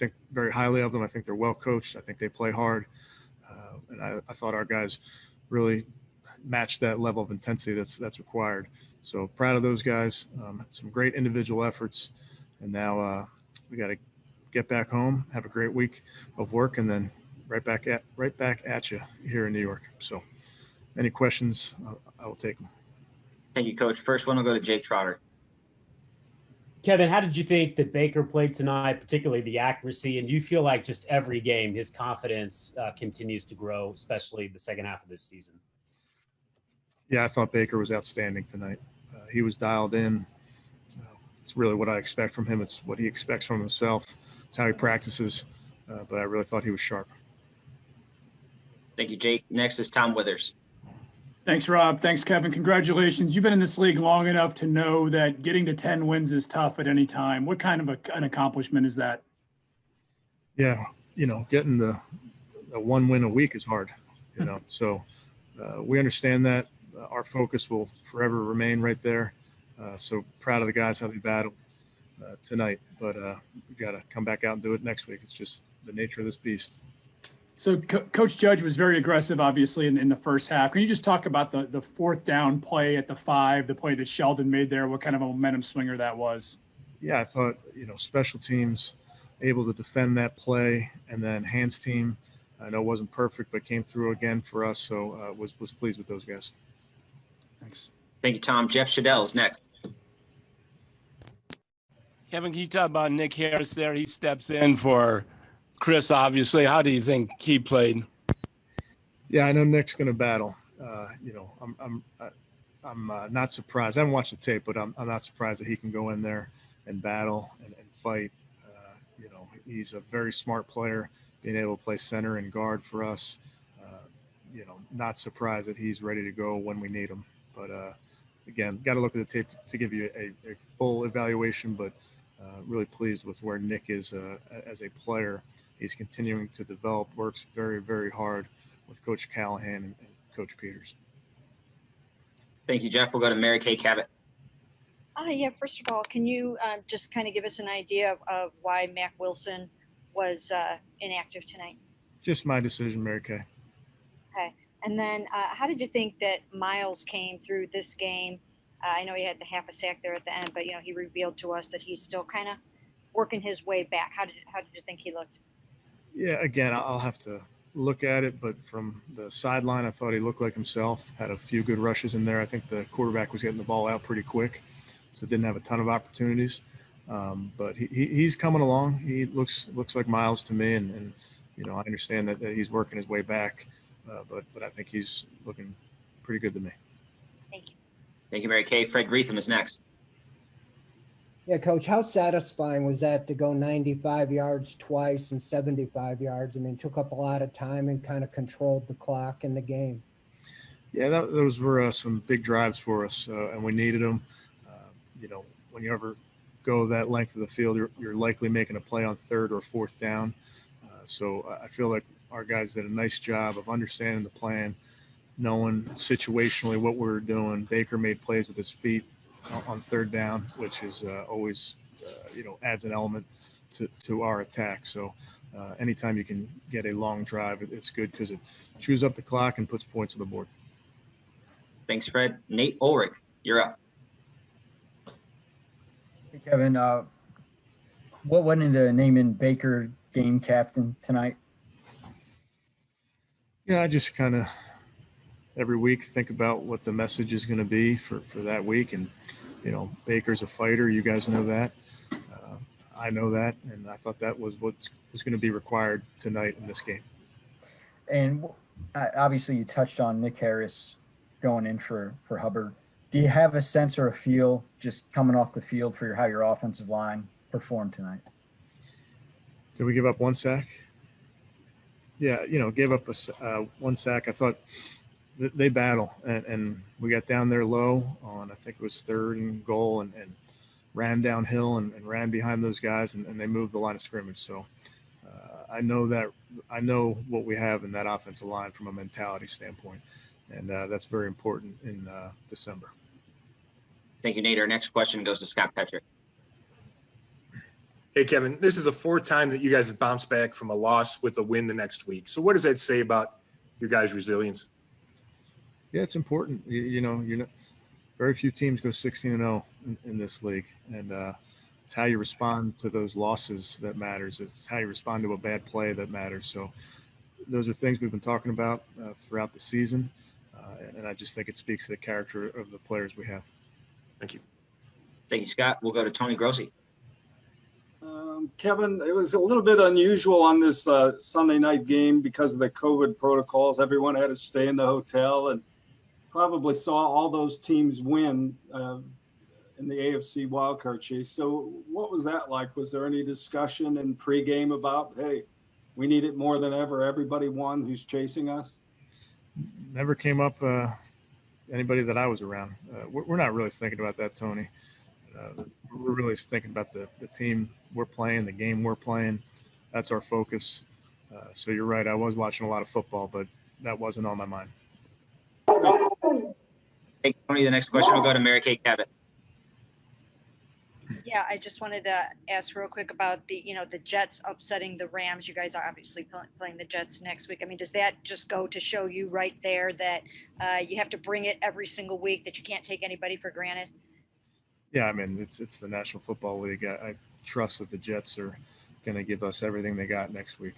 think very highly of them. I think they're well coached. I think they play hard. And I thought our guys really matched that level of intensity that's required. So proud of those guys. Some great individual efforts. And now we got to get back home, have a great week of work, and then right back at you here in New York. So any questions, I will take them. Thank you, Coach. First one will go to Jake Trotter. Kevin, how did you think that Baker played tonight, particularly the accuracy? And do you feel like just every game his confidence continues to grow, especially the second half of this season? Yeah, I thought Baker was outstanding tonight. He was dialed in. It's really what I expect from him. It's what he expects from himself. It's how he practices. But I really thought he was sharp. Thank you, Jake. Next is Tom Withers. Thanks, Rob. Thanks, Kevin. Congratulations. You've been in this league long enough to know that getting to 10 wins is tough at any time. What kind of an accomplishment is that? Yeah, getting the one win a week is hard, So we understand that. Our focus will forever remain right there. So proud of the guys, how they battled tonight. But we've got to come back out and do it next week. It's just the nature of this beast. So Coach Judge was very aggressive, obviously, in the first half. Can you just talk about the fourth down play at the 5, the play that Sheldon made there, what kind of a momentum swinger that was? Yeah, I thought, special teams able to defend that play, and then hands team, I know it wasn't perfect, but came through again for us. So was pleased with those guys. Thanks. Thank you, Tom. Jeff Shadell is next. Kevin, can you talk about Nick Harris there? He steps in for Chris, obviously. How do you think he played? Yeah, I know Nick's going to battle. I'm not surprised. I haven't watched the tape, but I'm not surprised that he can go in there and battle and fight. He's a very smart player, being able to play center and guard for us. Not surprised that he's ready to go when we need him. But, again, got to look at the tape to give you a full evaluation, but really pleased with where Nick is as a player. He's continuing to develop, works very, very hard with Coach Callahan and Coach Peters. Thank you, Jeff. We'll go to Mary Kay Cabot. Yeah, first of all, can you just kind of give us an idea of why Mac Wilson was inactive tonight? Just my decision, Mary Kay. Okay. And then how did you think that Miles came through this game? I know he had the half a sack there at the end, but, he revealed to us that he's still kind of working his way back. How did you think he looked? Yeah, again, I'll have to look at it, but from the sideline, I thought he looked like himself, had a few good rushes in there. I think the quarterback was getting the ball out pretty quick, so didn't have a ton of opportunities. But he's coming along. He looks like Miles to me, and I understand that he's working his way back, but I think he's looking pretty good to me. Thank you. Thank you, Mary Kay. Fred Greetham is next. Yeah, Coach, how satisfying was that to go 95 yards twice and 75 yards? I mean, took up a lot of time and kind of controlled the clock in the game. Yeah, those were some big drives for us, and we needed them. When you ever go that length of the field, you're likely making a play on third or fourth down. So I feel like our guys did a nice job of understanding the plan, knowing situationally what we were doing. Baker made plays with his feet on third down, which is always, adds an element to our attack. So anytime you can get a long drive, it's good because it chews up the clock and puts points on the board. Thanks, Fred. Nate Ulrich, you're up. Hey, Kevin, what went into naming Baker game captain tonight? Yeah, I just kind of every week think about what the message is going to be for that week. And, Baker's a fighter. You guys know that. I know that. And I thought that was what was going to be required tonight in this game. And obviously you touched on Nick Harris going in for Hubbard. Do you have a sense or a feel just coming off the field for how your offensive line performed tonight? Did we give up one sack? Yeah, gave up one sack. I thought they battle, and we got down there low on, I think it was 3rd and goal, and ran downhill and ran behind those guys, and they moved the line of scrimmage. So I know what we have in that offensive line from a mentality standpoint, and that's very important in December. Thank you, Nate. Our next question goes to Scott Petrick. Hey, Kevin, this is the fourth time that you guys have bounced back from a loss with a win the next week. So what does that say about your guys' resilience? Yeah, it's important. Very few teams go 16-0 in this league, and it's how you respond to those losses that matters. It's how you respond to a bad play that matters. So those are things we've been talking about throughout the season, and I just think it speaks to the character of the players we have. Thank you. Thank you, Scott. We'll go to Tony Grossi. Kevin, it was a little bit unusual on this Sunday night game because of the COVID protocols. Everyone had to stay in the hotel, and probably saw all those teams win in the AFC wildcard chase. So what was that like? Was there any discussion in pregame about, hey, we need it more than ever, everybody won who's chasing us? Never came up anybody that I was around. We're not really thinking about that, Tony. We're really thinking about the team we're playing, the game we're playing. That's our focus. So you're right. I was watching a lot of football, but that wasn't on my mind. Thank you, Tony. The next question will go to Mary Kay Cabot. Yeah, I just wanted to ask real quick about the Jets upsetting the Rams. You guys are obviously playing the Jets next week. I mean, does that just go to show you right there that you have to bring it every single week, that you can't take anybody for granted? Yeah, I mean, it's the National Football League. I trust that the Jets are going to give us everything they got next week.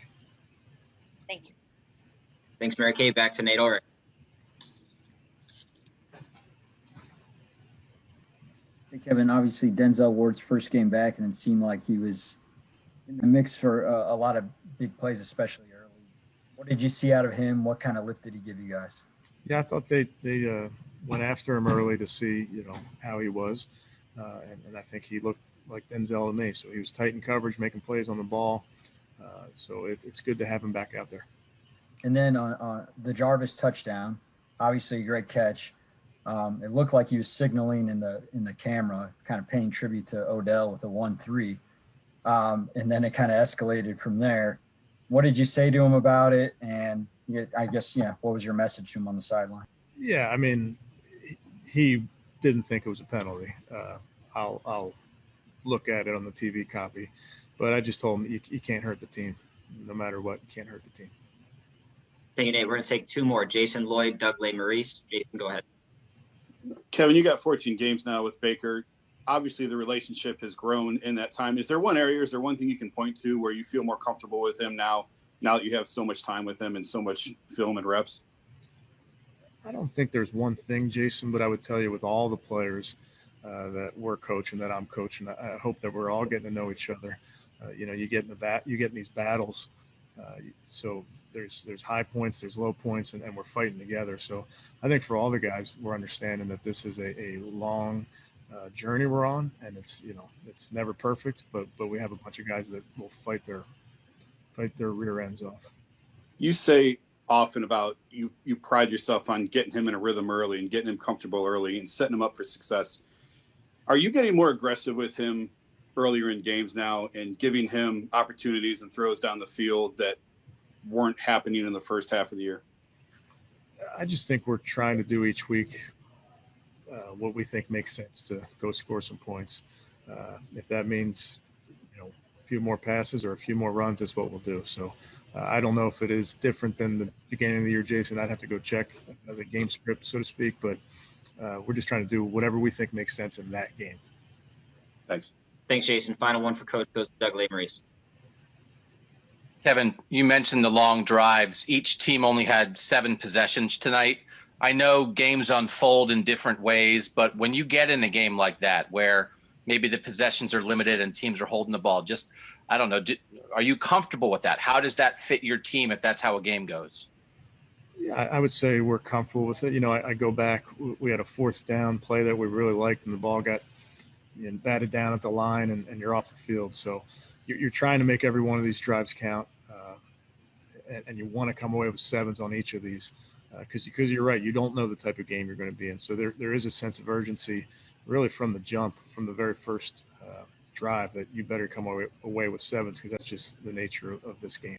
Thank you. Thanks, Mary Kay. Back to Nate Ulrich. Hey, Kevin, obviously Denzel Ward's first game back, and it seemed like he was in the mix for a lot of big plays, especially early. What did you see out of him? What kind of lift did he give you guys? Yeah, I thought they went after him early to see how he was, and I think he looked like Denzel to me. So he was tight in coverage, making plays on the ball. So it's good to have him back out there. And then on the Jarvis touchdown, obviously a great catch. It looked like he was signaling in the camera, kind of paying tribute to Odell with a 1-3. And then it kind of escalated from there. What did you say to him about it? And I guess, what was your message to him on the sideline? Yeah, I mean, he didn't think it was a penalty. I'll look at it on the TV copy, but I just told him you can't hurt the team. No matter what, you can't hurt the team. Thank you, Nate. We're going to take two more. Jason Lloyd, Doug Maurice. Jason, go ahead. Kevin, you got 14 games now with Baker. Obviously, the relationship has grown in that time. Is there one area, is there one thing you can point to where you feel more comfortable with him now that you have so much time with him and so much film and reps? I don't think there's one thing, Jason, but I would tell you with all the players that we're coaching, that I'm coaching, I hope that we're all getting to know each other. You get in these battles. So there's high points, there's low points, and we're fighting together. So I think for all the guys, we're understanding that this is a long journey we're on, and it's never perfect, but we have a bunch of guys that will fight their rear ends off. You say often about you pride yourself on getting him in a rhythm early and getting him comfortable early and setting him up for success. Are you getting more aggressive with him earlier in games now and giving him opportunities and throws down the field that weren't happening in the first half of the year? I just think we're trying to do each week what we think makes sense to go score some points. If that means a few more passes or a few more runs, that's what we'll do. So I don't know if it is different than the beginning of the year, Jason. I'd have to go check the game script, so to speak, but we're just trying to do whatever we think makes sense in that game. Thanks. Thanks, Jason. Final one for Coach goes to Doug Maurice. Kevin, you mentioned the long drives. Each team only had 7 possessions tonight. I know games unfold in different ways, but when you get in a game like that where maybe the possessions are limited and teams are holding the ball, I don't know, are you comfortable with that? How does that fit your team if that's how a game goes? Yeah, I would say we're comfortable with it. I go back, we had a 4th down play that we really liked, and the ball got batted down at the line, and you're off the field. So you're trying to make every one of these drives count, and you want to come away with 7s on each of these because you're right. You don't know the type of game you're going to be in. So there is a sense of urgency really from the jump, from the very first drive, that you better come away with 7s because that's just the nature of this game.